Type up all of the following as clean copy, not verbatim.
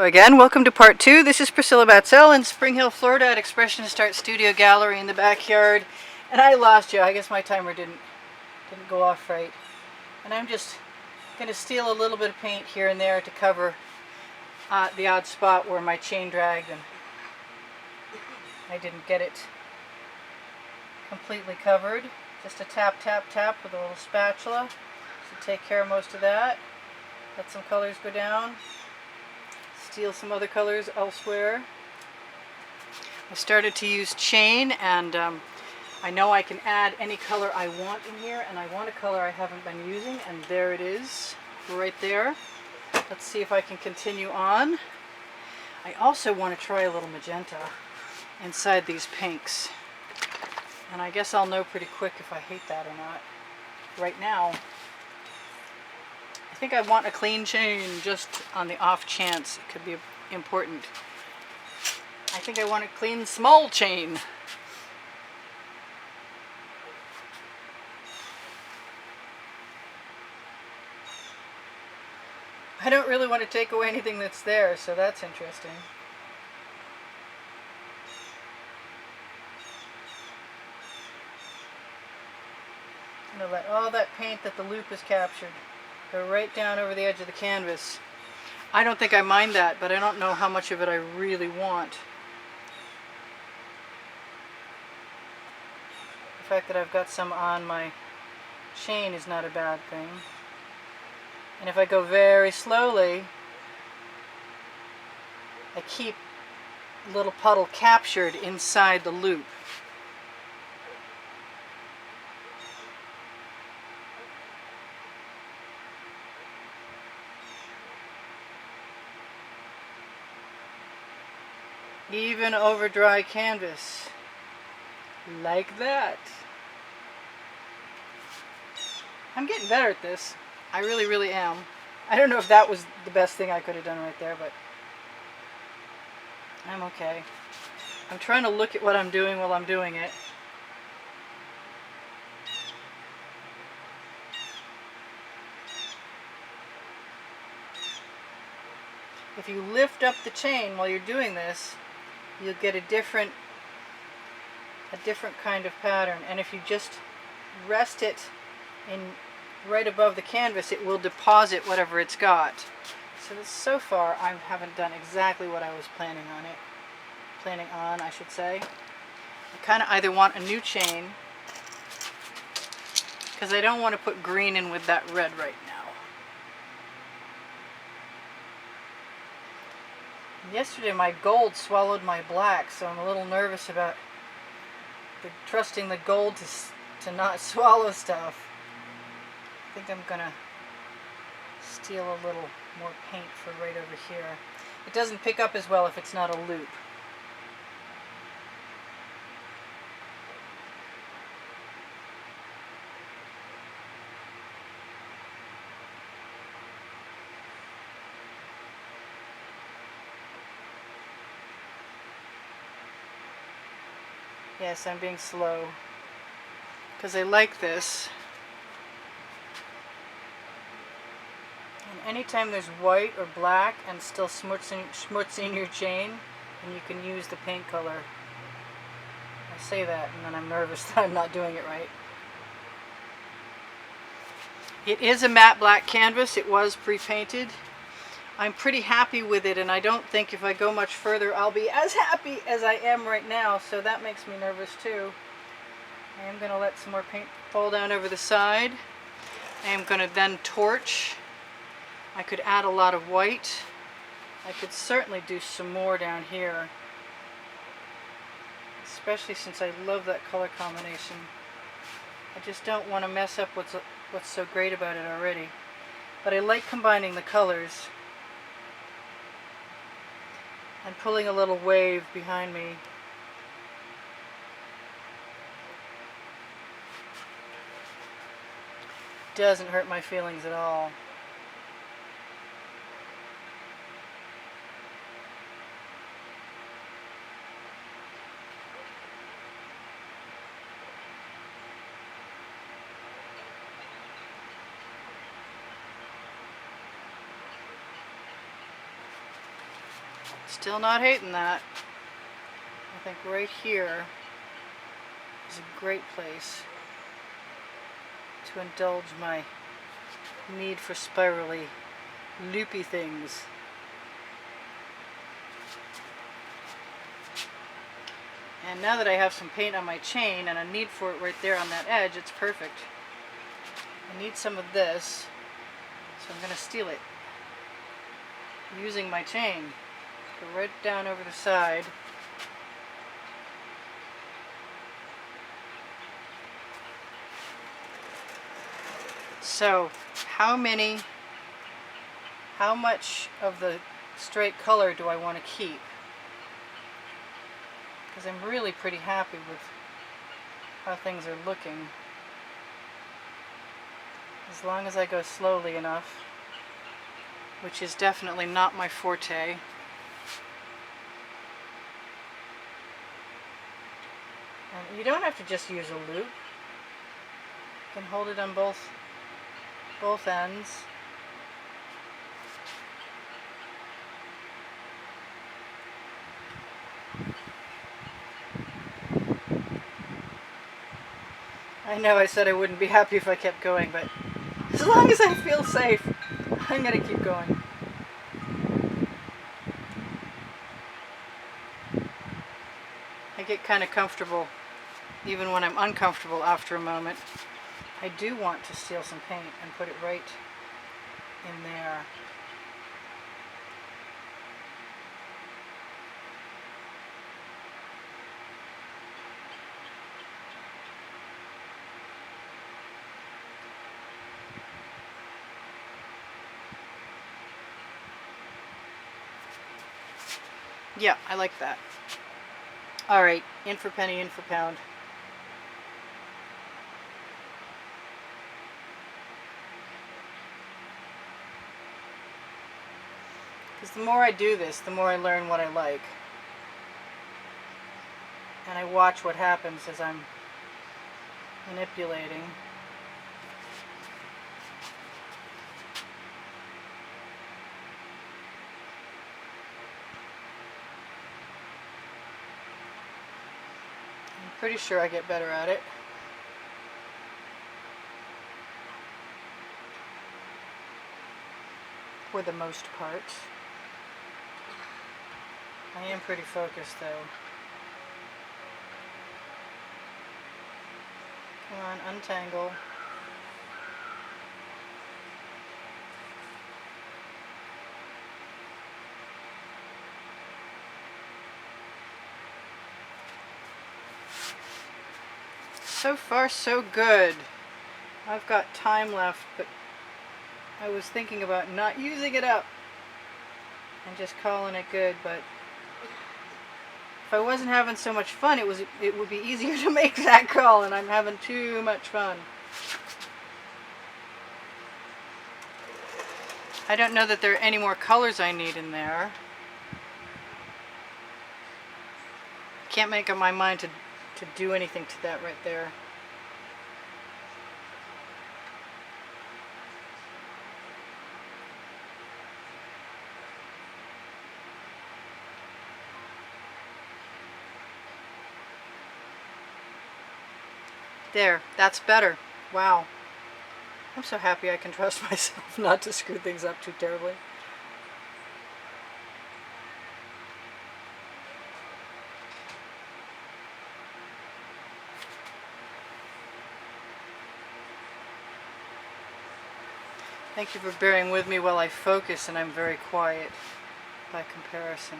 Again, welcome to part 2. This is Priscilla Batzell in Spring Hill, Florida at Expressionist Art Studio Gallery in the backyard. And I lost you. I guess my timer didn't go off right. And I'm just going to steal a little bit of paint here and there to cover the odd spot where my chain dragged and I didn't get it completely covered. Just a tap, tap, tap with a little spatula. Should take care of most of that. Let some colors go down. Steal some other colors elsewhere. I started to use chain, and I know I can add any color I want in here, and I want a color I haven't been using, and there it is, right there. Let's see if I can continue on. I also want to try a little magenta inside these pinks, and I guess I'll know pretty quick if I hate that or not. Right now, I think I want a clean chain just on the off chance it could be important. I think I want a clean small chain. I don't really want to take away anything that's there, so that's interesting. I'm going to let all that paint that the loop has captured go right down over the edge of the canvas. I don't think I mind that, but I don't know how much of it I really want. The fact that I've got some on my chain is not a bad thing. And if I go very slowly, I keep a little puddle captured inside the loop. Even over dry canvas, like that. I'm getting better at this. I really, really am. I don't know if that was the best thing I could have done right there, but I'm okay. I'm trying to look at what I'm doing while I'm doing it. If you lift up the chain while you're doing this, you'll get a different kind of pattern. And if you just rest it in right above the canvas, it will deposit whatever it's got. So far I haven't done exactly what I was planning on, I should say. I kind of either want a new chain, because I don't want to put green in with that red right now. Yesterday my gold swallowed my black, so I'm a little nervous about trusting the gold to not swallow stuff. I think I'm gonna steal a little more paint for right over here. It doesn't pick up as well if it's not a loop. Yes, I'm being slow, because I like this. And anytime there's white or black and still schmutzing your chain, then you can use the paint color. I say that and then I'm nervous that I'm not doing it right. It is a matte black canvas. It was pre-painted. I'm pretty happy with it, and I don't think if I go much further I'll be as happy as I am right now, so that makes me nervous too. I am going to let some more paint fall down over the side. I am going to then torch. I could add a lot of white. I could certainly do some more down here, especially since I love that color combination. I just don't want to mess up what's so great about it already. But I like combining the colors and pulling a little wave behind me. Doesn't hurt my feelings at all. Still not hating that. I think right here is a great place to indulge my need for spirally, loopy things. And now that I have some paint on my chain and a need for it right there on that edge, it's perfect. I need some of this, so I'm going to steal it using my chain. Go right down over the side. So, how much of the straight color do I want to keep? Because I'm really pretty happy with how things are looking. As long as I go slowly enough, which is definitely not my forte. And you don't have to just use a loop. You can hold it on both ends. I know I said I wouldn't be happy if I kept going, but as long as I feel safe, I'm going to keep going. I get kind of comfortable, even when I'm uncomfortable after a moment. I do want to steal some paint and put it right in there. Yeah, I like that. Alright, in for penny, in for pound. Because the more I do this, the more I learn what I like. And I watch what happens as I'm manipulating. I'm pretty sure I get better at it. For the most part. I am pretty focused though. Come on, untangle. So far, so good. I've got time left, but I was thinking about not using it up and just calling it good, but if I wasn't having so much fun, it would be easier to make that call, and I'm having too much fun. I don't know that there are any more colors I need in there. Can't make up my mind to do anything to that right there. There, that's better. Wow. I'm so happy I can trust myself not to screw things up too terribly. Thank you for bearing with me while I focus, and I'm very quiet by comparison.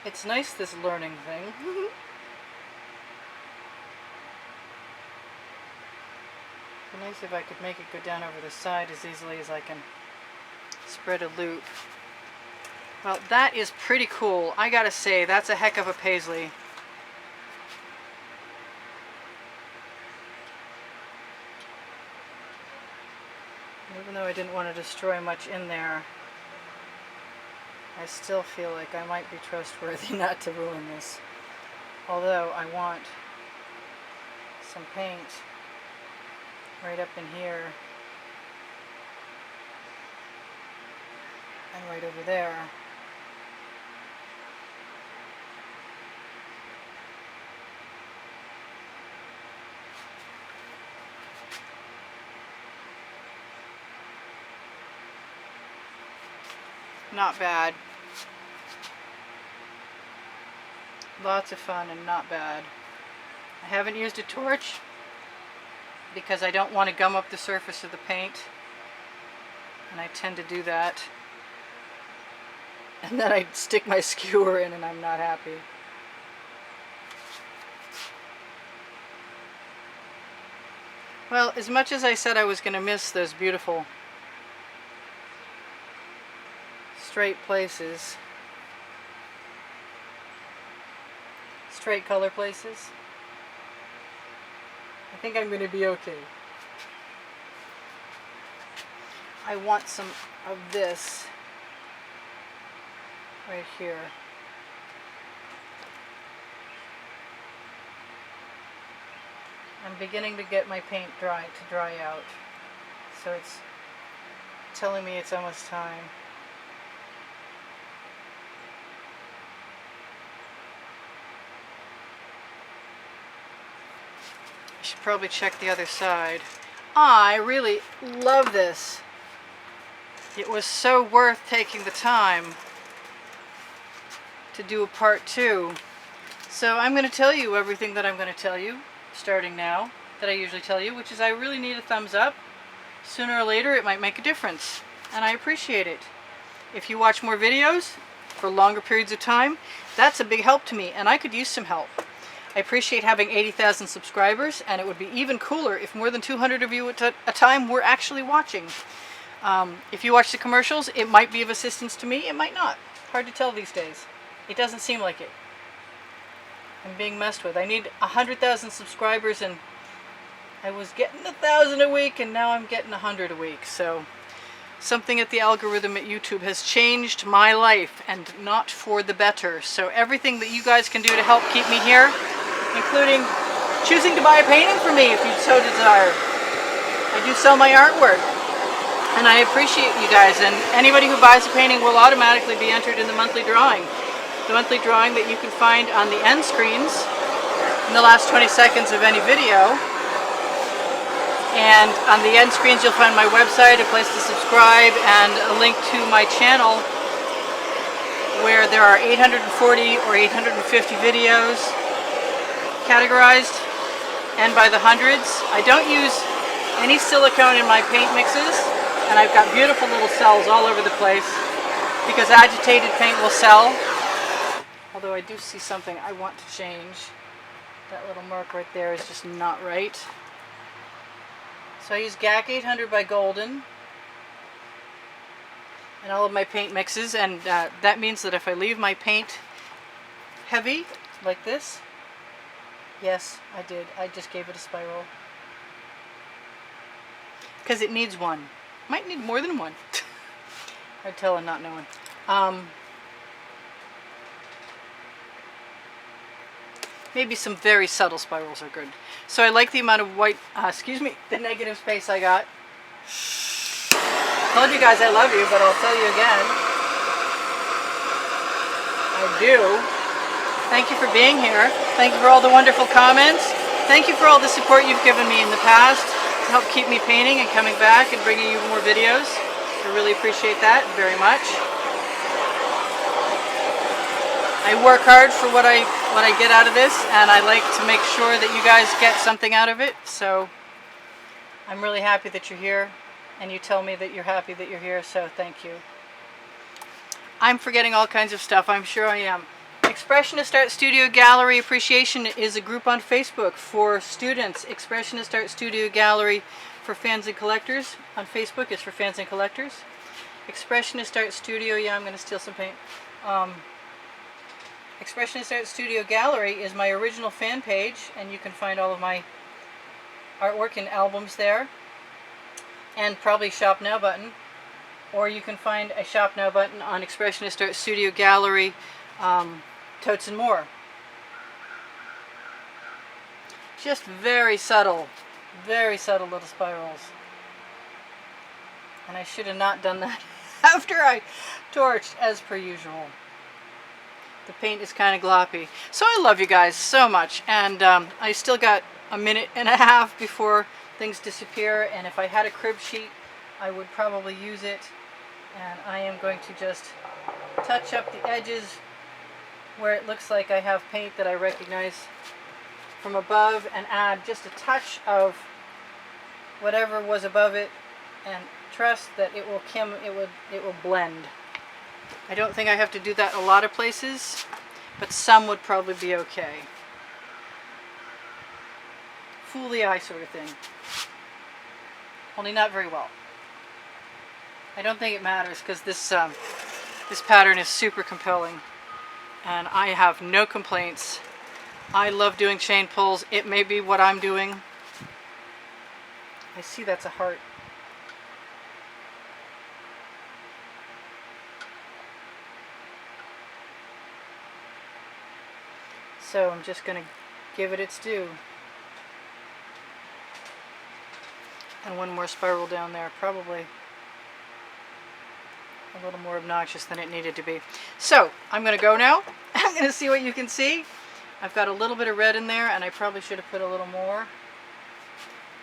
It's nice, this learning thing. It'd be nice if I could make it go down over the side as easily as I can spread a loop. Well, that is pretty cool. I gotta say, that's a heck of a paisley. Even though I didn't want to destroy much in there, I still feel like I might be trustworthy not to ruin this. Although I want some paint right up in here and right over there. Not bad. Lots of fun and not bad. I haven't used a torch because I don't want to gum up the surface of the paint, and I tend to do that. And then I stick my skewer in and I'm not happy. Well, as much as I said I was going to miss those beautiful straight places, straight color places, I think I'm going to be okay. I want some of this right here. I'm beginning to get my paint dry out, so it's telling me it's almost time. I should probably check the other side. I really love this. It was so worth taking the time to do a part 2. So I'm going to tell you everything that I'm going to tell you, starting now, that I usually tell you, which is I really need a thumbs up. Sooner or later it might make a difference, and I appreciate it. If you watch more videos for longer periods of time, that's a big help to me, and I could use some help. I appreciate having 80,000 subscribers, and it would be even cooler if more than 200 of you at a time were actually watching. If you watch the commercials, it might be of assistance to me, it might not. Hard to tell these days. It doesn't seem like it. I'm being messed with. I need 100,000 subscribers, and I was getting 1,000 a week, and now I'm getting 100 a week. So something at the algorithm at YouTube has changed my life, and not for the better. So everything that you guys can do to help keep me here, including choosing to buy a painting for me if you so desire. I do sell my artwork, and I appreciate you guys, and anybody who buys a painting will automatically be entered in the monthly drawing. The monthly drawing that you can find on the end screens in the last 20 seconds of any video. And on the end screens you'll find my website, a place to subscribe, and a link to my channel where there are 840 or 850 videos categorized, and by the hundreds. I don't use any silicone in my paint mixes, and I've got beautiful little cells all over the place because agitated paint will sell. Although I do see something I want to change. That little mark right there is just not right. So I use GAC 800 by Golden in all of my paint mixes, and that means that if I leave my paint heavy like this, yes, I did. I just gave it a spiral. Because it needs one. Might need more than one. I'd tell him not knowing. Maybe some very subtle spirals are good. So I like the amount of white, the negative space I got. Told you guys I love you, but I'll tell you again. I do. Thank you for being here. Thank you for all the wonderful comments. Thank you for all the support you've given me in the past to help keep me painting and coming back and bringing you more videos. I really appreciate that very much. I work hard for what I get out of this, and I like to make sure that you guys get something out of it. So I'm really happy that you're here, and you tell me that you're happy that you're here, so thank you. I'm forgetting all kinds of stuff, I'm sure I am. Expressionist Art Studio Gallery Appreciation is a group on Facebook for students. Expressionist Art Studio Gallery for fans and collectors. On Facebook is for fans and collectors. Expressionist Art Studio, yeah, I'm going to steal some paint. Expressionist Art Studio Gallery is my original fan page, and you can find all of my artwork and albums there, and probably Shop Now button, or you can find a Shop Now button on Expressionist Art Studio Gallery, Totes and More. Just very subtle little spirals. And I should have not done that after I torched, as per usual. The paint is kind of gloppy. So I love you guys so much, and I still got a minute and a half before things disappear, and if I had a crib sheet I would probably use it, and I am going to just touch up the edges where it looks like I have paint that I recognize from above, and add just a touch of whatever was above it, and trust that it will blend. I don't think I have to do that a lot of places, but some would probably be okay. Fool the eye sort of thing. Only not very well. I don't think it matters because this pattern is super compelling, and I have no complaints. I love doing chain pulls. It may be what I'm doing. I see that's a heart. So I'm just going to give it its due. And one more spiral down there, probably a little more obnoxious than it needed to be. So I'm going to go now. I'm going to see what you can see. I've got a little bit of red in there, and I probably should have put a little more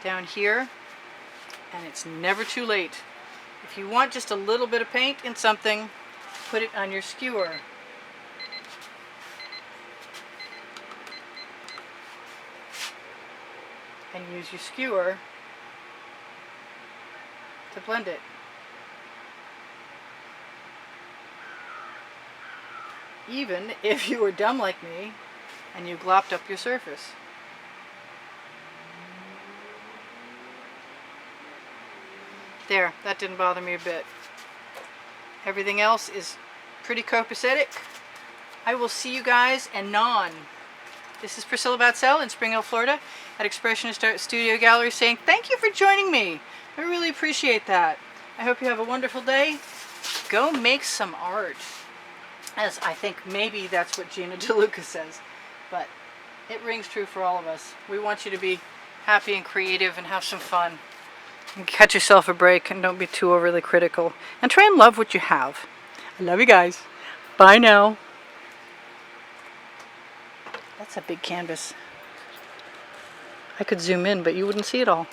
down here. And it's never too late. If you want just a little bit of paint in something, put it on your skewer. And use your skewer to blend it. Even if you were dumb like me and you glopped up your surface. There, that didn't bother me a bit. Everything else is pretty copacetic. I will see you guys anon. This is Priscilla Batzell in Spring Hill, Florida at Expressionist Art Studio Gallery saying thank you for joining me. I really appreciate that. I hope you have a wonderful day. Go make some art. As I think maybe that's what Gina DeLuca says. But it rings true for all of us. We want you to be happy and creative and have some fun. And cut yourself a break and don't be too overly critical. And try and love what you have. I love you guys. Bye now. That's a big canvas. I could zoom in, but you wouldn't see it all.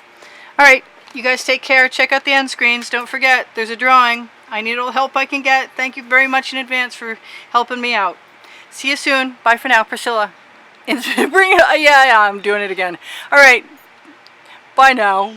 Alright, you guys take care. Check out the end screens. Don't forget, there's a drawing. I need all the help I can get. Thank you very much in advance for helping me out. See you soon. Bye for now, Priscilla. Bring it. Yeah, I'm doing it again. Alright. Bye now.